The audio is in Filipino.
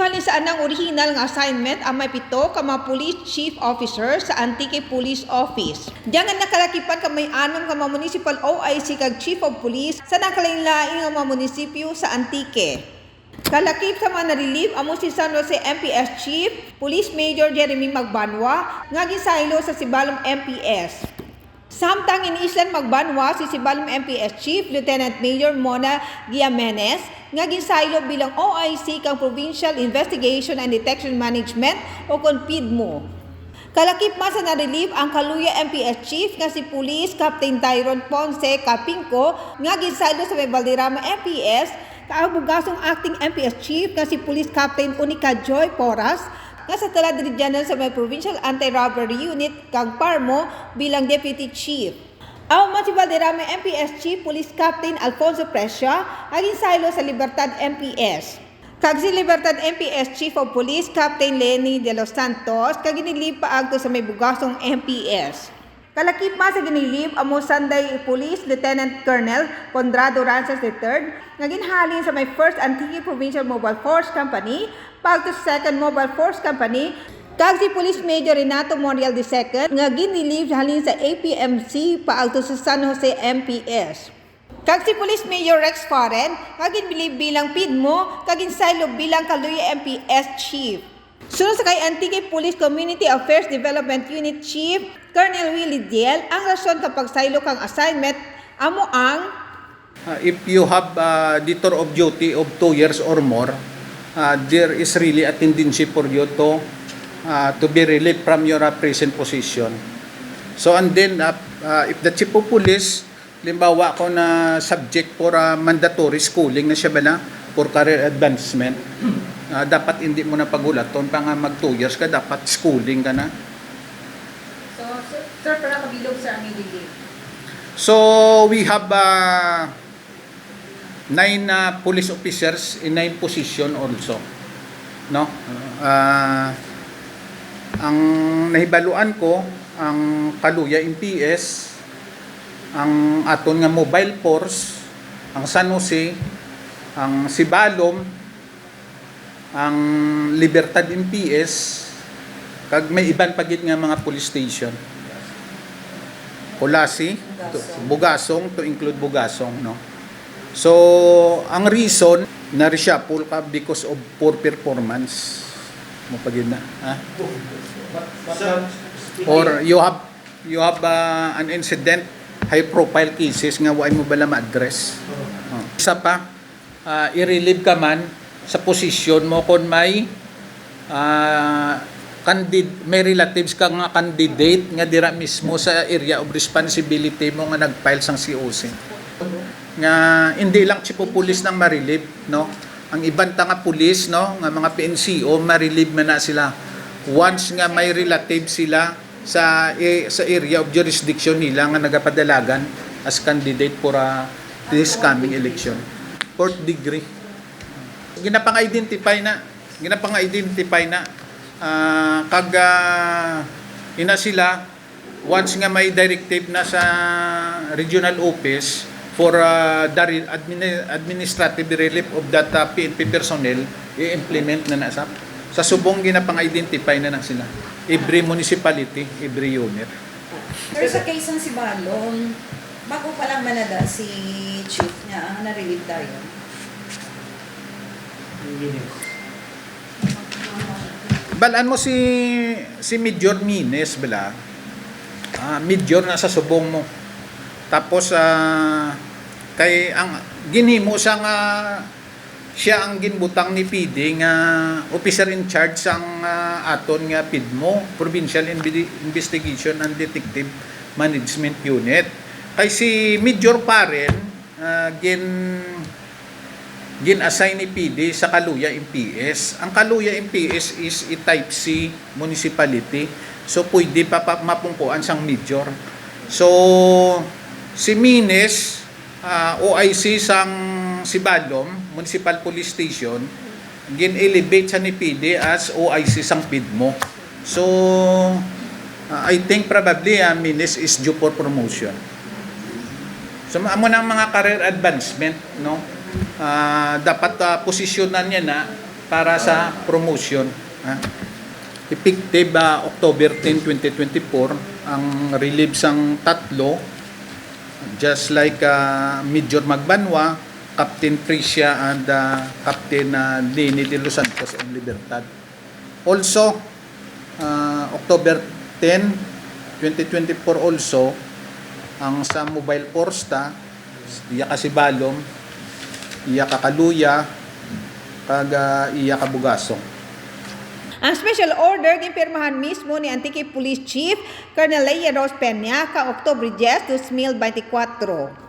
halin sa anang original nga assignment ang may 7 ka mga police chief officer sa Antique Police Office. Diyan nga nakalakipan ka may 6 ka mga municipal OIC kag chief of police sa nakalain-laing nga mga munisipyo sa Antique. Kalakip sa mga na-relieve amo si San Jose MPS Chief, Police Major Jeremy Magbanwa, nga gisaylo sa Sibalom MPS. Samtang in Island Magbanwa si Sibalom MPS Chief Lieutenant Major Mona Guillamenez, nga gisaylo bilang OIC kang Provincial Investigation and Detection Management o kon PIDMO. Kalakip man sa na-relieve ang Kaluya MPS Chief nga si Police Captain Tyron Ponce Capinco, nga gisaylo sa may Valderrama MPS, kaabugasong acting MPS Chief nga si Police Captain Unica Joy Porras, nga sa Talad Regional sa may Provincial Anti-Robbery Unit kang Parmo bilang Deputy Chief. Aw man si Valderrama MPS Chief Police Captain Alfonso Prescia aging saylo sa Libertad MPS. Kag si Libertad MPS Chief of Police Captain Lenny De Los Santos kag ginilib paagto sa may bugasong MPS. Kalakip pa sa ginilib amo Sanday Police Lieutenant Colonel Condrado Rances III nga ginhalin sa may 1st Antique Provincial Mobile Force Company pagto sa 2nd Mobile Force Company kag si Police Major Renato Morial II nga ginilib halin sa APMC paagto sa San Jose MPS. Kag si Police Major Rex Faren nga ginbilib bilang PIDMO kag ginsaylo bilang Kaluya MPS Chief. Sunod sa kay Antique Police Community Affairs Development Unit Chief Colonel Willie Diel, ang rason kapag saylo kang assignment amo ang if you have a detour of duty of 2 years or more, there is really a tendency for you to be relieved from your present position. So and then if the chief of police limbawa ko na subject for mandatory schooling na siya bala for career advancement, dapat hindi mo na pagulaton pa nga mag 2 years ka, dapat schooling ka na. So, sir, para kabilog sa aming relief. So we have 9 police officers in 9 position also, no? Ang nahibaluan ko ang Kaluya MPS, ang aton nga mobile force, ang San Jose, ang Sibalom, ang Libertad MPS, kag may iban pagit nga mga police station. Kulasi, Bugasong, to include Bugasong, no? So, ang reason na reshuffle ka because of poor performance mo pagid na, ha? Or you have an incident, high profile cases nga way mo bala ma-address. Isa pa, i-relieve ka man sa posisyon mo kung may may relatives ka nga candidate nga dira mismo sa area of responsibility mo nga nag-file sang COC. Nga hindi lang chief of police nang ma-relieve, no? Ang ibang nga police, no, nga mga PNCO ma-relieve man na sila once nga may relative sila sa area of jurisdiction nila nga nagapadalagan as candidate for this coming election. 4th degree. Ginapang-identify na kag ina sila once nga may directive na sa regional office for the administrative relief of that PNP personnel, i-implement na sa subong ginapang-identify na sila every municipality, every unit. Sir, sa case ng Sibalom, bago pa lang manada si Chief niya ang na-relieve tayo. Balaan mo si Major Mines bala. Major na sa subong mo. Tapos kay ang ginhimo sa nga siya ang ginbutang ni PD nga officer in charge sang aton nga PIDMO, Provincial Investigation and Detective Management Unit. Kay si Major Paren gin-assign ni PD sa Kaluya MPS. Ang Kaluya MPS is a type C municipality. So pwede pa mapungkuan sang major. So si Mines OIC sang Sibalom Municipal Police Station gin-elevate sa ni PD as OIC sang PIDMO. So I think probably Mines is due for promotion. So amo ng mga career advancement, no? Dapat posisyonan niya na para sa promotion. Effective October 10, 2024, ang relieve sang tatlo, just like Major Magbanwa, Captain Tricia, and Captain Lenny de Los Santos and Libertad. Also, October 10, 2024 also, ang sa Mobile Force iya ka Sibalom, iya ka Kaluya, kag iya ka Bugasong. Ang special order gimpirmahan mismo ni Antique Police Chief Colonel Leia Rose Peña ka Oktubre 10, 2024.